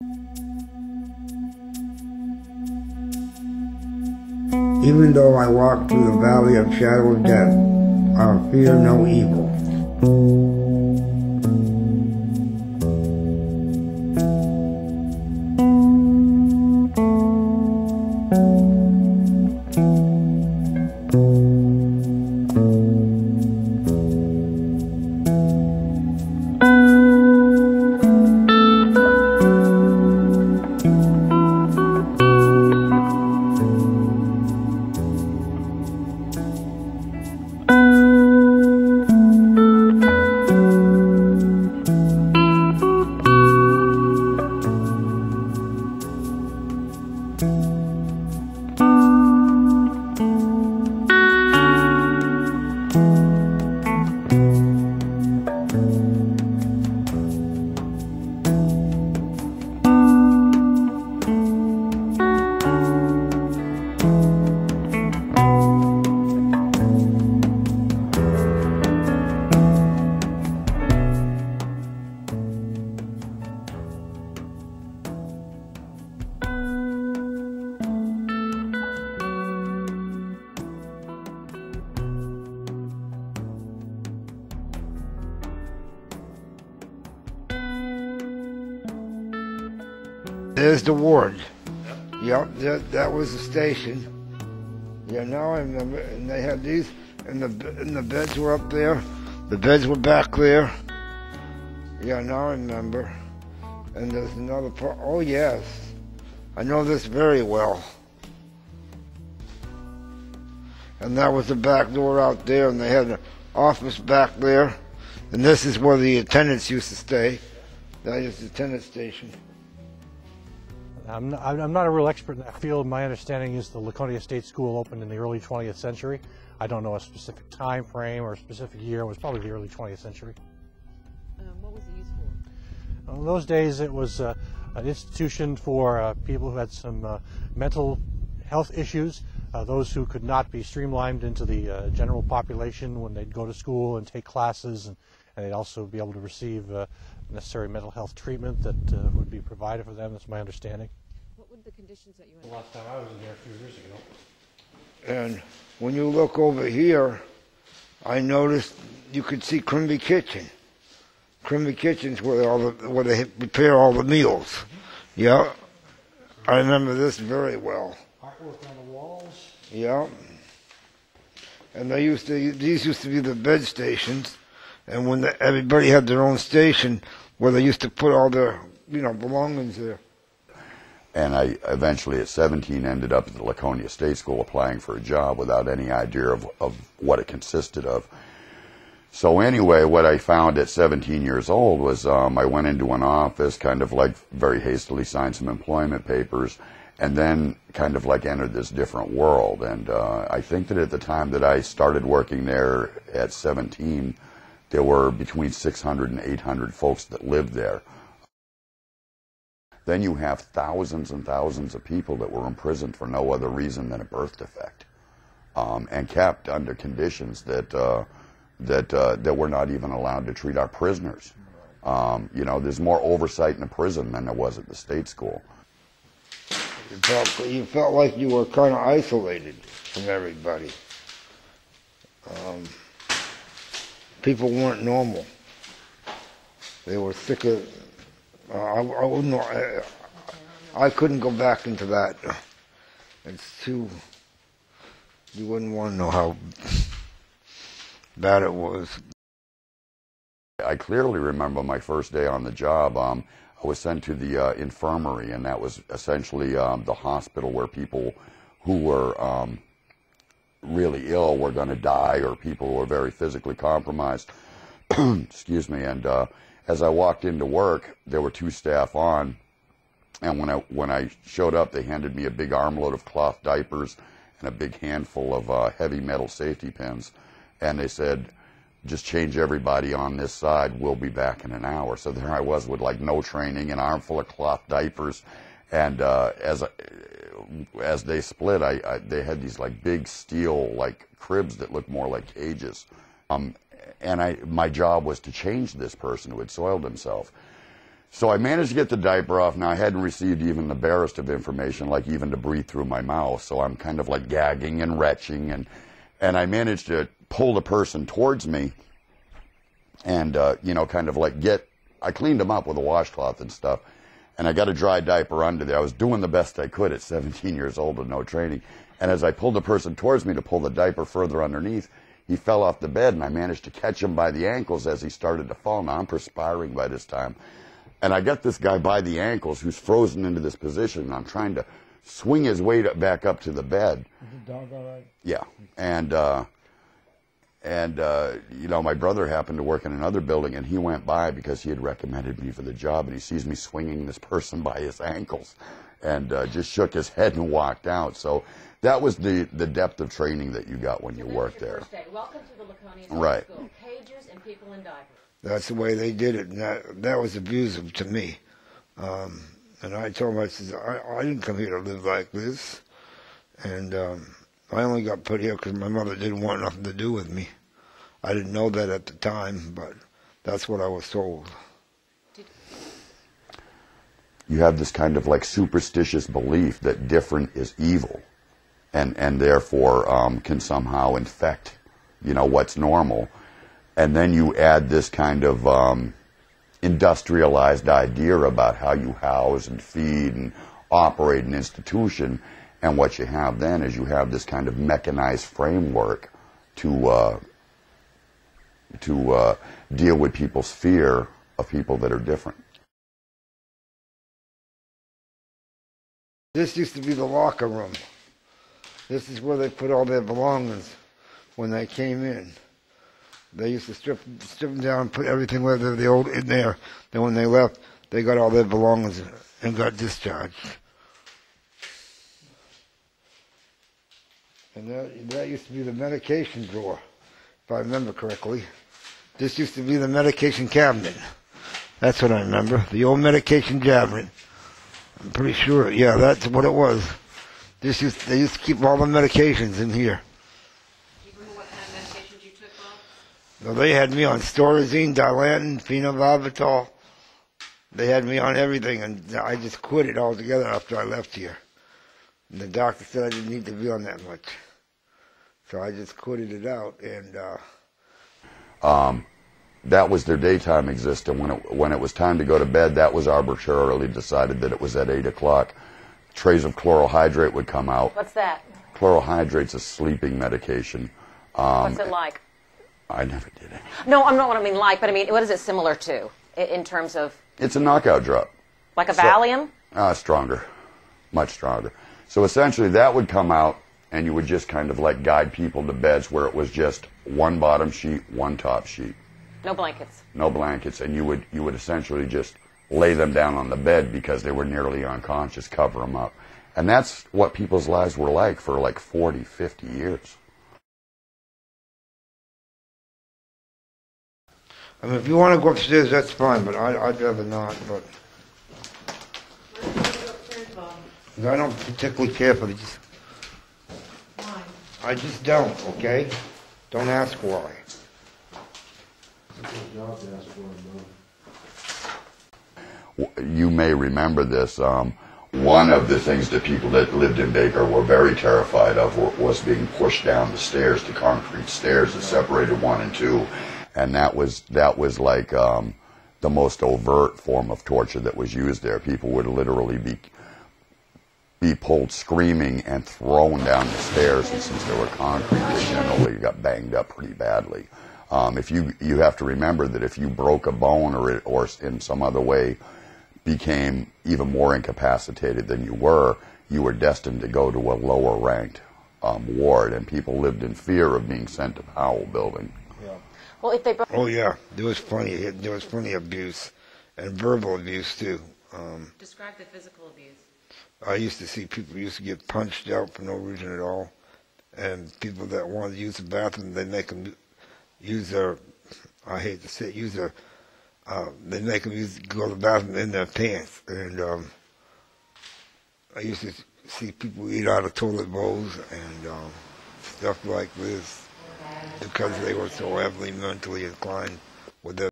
Even though I walk through the valley of shadow of death, I'll fear no evil. There's the ward. Yep, that was the station. Yeah, now I remember. And they had these, and the beds were up there. The beds were back there. Yeah, now I remember. And there's another part. Oh yes, I know this very well. And that was the back door out there, and they had an office back there. And this is where the attendants used to stay. That is the attendant station. I'm not a real expert in that field. My understanding is the Laconia State School opened in the early 20th century. I don't know a specific time frame or a specific year. It was probably the early 20th century. What was it used for? In those days, it was an institution for people who had some mental health issues, those who could not be streamlined into the general population when they'd go to school and take classes, and they'd also be able to receive necessary mental health treatment that would be provided for them. That's my understanding. What were the conditions that you had? The last time I was in there a few years ago. And when you look over here, I noticed you could see Crimby Kitchen. Crimby Kitchen's where they prepare all the meals. Yeah, I remember this very well. Artwork on the walls. Yeah. And these used to be the bed stations. And when everybody had their own station, where they used to put all their, belongings there. And I eventually, at 17, ended up at the Laconia State School applying for a job without any idea of what it consisted of. So anyway, what I found at 17 years old was I went into an office, kind of like very hastily signed some employment papers, and then kind of like entered this different world. And I think that at the time that I started working there at 17, there were between 600 and 800 folks that lived there. Then you have thousands and thousands of people that were imprisoned for no other reason than a birth defect, and kept under conditions that we're not even allowed to treat our prisoners. There's more oversight in a prison than there was at the state school. You felt like you were kind of isolated from everybody. People weren't normal. They were sick of. I couldn't go back into that. It's too. You wouldn't want to know how bad it was. I clearly remember my first day on the job. I was sent to the infirmary, and that was essentially the hospital where people who were really ill were going to die, or people who were very physically compromised. Excuse me. And as I walked into work, there were two staff on, and when I showed up, they handed me a big armload of cloth diapers and a big handful of heavy metal safety pins, and they said, just change everybody on this side, we'll be back in an hour. So there I was with like no training, an armful of cloth diapers, and as they split, they had these like big steel like cribs that looked more like cages. And my job was to change this person who had soiled himself. So I managed to get the diaper off. Now, I hadn't received even the barest of information, like even to breathe through my mouth. So I'm kind of like gagging and retching. And I managed to pull the person towards me and, you know, kind of like I cleaned them up with a washcloth and stuff. And I got a dry diaper under there. I was doing the best I could at 17 years old with no training. And as I pulled the person towards me to pull the diaper further underneath, he fell off the bed, and I managed to catch him by the ankles as he started to fall. Now, I'm perspiring by this time. And I got this guy by the ankles who's frozen into this position, and I'm trying to swing his weight back up to the bed. Is the dog all right? Yeah. And you know, my brother happened to work in another building, and he went by because he had recommended me for the job, and he sees me swinging this person by his ankles and just shook his head and walked out. So that was the depth of training that you got when you worked there. Welcome to the Laconia Right. School. Cages and people in diapers. That's the way they did it, and that was abusive to me. And I told him, I said, I didn't come here to live like this. And I only got put here because my mother didn't want nothing to do with me. I didn't know that at the time, but that's what I was told. You have this kind of like superstitious belief that different is evil, and therefore can somehow infect, you know, what's normal. And then you add this kind of industrialized idea about how you house and feed and operate an institution, and what you have then is you have this kind of mechanized framework to deal with people's fear of people that are different. This used to be the locker room. This is where they put all their belongings when they came in. They used to strip them down, put everything where the old in there. Then when they left, they got all their belongings and got discharged. And that used to be the medication drawer, if I remember correctly. This used to be the medication cabinet. That's what I remember, the old medication cabinet. I'm pretty sure, yeah, that's what it was. They used to keep all the medications in here. Do you remember what kind of medications you took, Bob? So they had me on Storazine, Dilantin, phenobarbital. They had me on everything, and I just quit it altogether after I left here. And the doctor said I didn't need to be on that much. So I just quitted it out, and that was their daytime existence. When it was time to go to bed, that was arbitrarily decided that it was at 8 o'clock. Trays of chlorohydrate would come out. What's that? Chlorohydrate's a sleeping medication. What's it like? I never did it. No, I'm not what I mean like, but I mean, what is it similar to in terms of? It's a knockout drug. Like a Valium? Stronger. Much stronger. So essentially that would come out, and you would just kind of like guide people to beds where it was just one bottom sheet, one top sheet. No blankets. No blankets, and you would essentially just lay them down on the bed because they were nearly unconscious, cover them up. And that's what people's lives were like for like 40, 50 years. I mean, if you want to go upstairs, that's fine, but I'd rather not. But I don't particularly care for these. Why? I just don't, okay? Don't ask why. You may remember this. One of the things that people that lived in Baker were very terrified of was being pushed down the stairs, the concrete stairs that separated 1 and 2. And that was like the most overt form of torture that was used there. People would literally be pulled screaming and thrown down the stairs, and since they were concrete, they generally got banged up pretty badly. If you have to remember that if you broke a bone or in some other way became even more incapacitated than you were destined to go to a lower ranked ward, and people lived in fear of being sent to Powell Building. Well, if they broke. Oh yeah, there was plenty of abuse, and verbal abuse too. Describe the physical abuse. I used to see people used to get punched out for no reason at all, and people that wanted to use the bathroom, they make them use their, I hate to say it, they make them go to the bathroom in their pants, and I used to see people eat out of toilet bowls and stuff like this because they were so heavily mentally inclined with their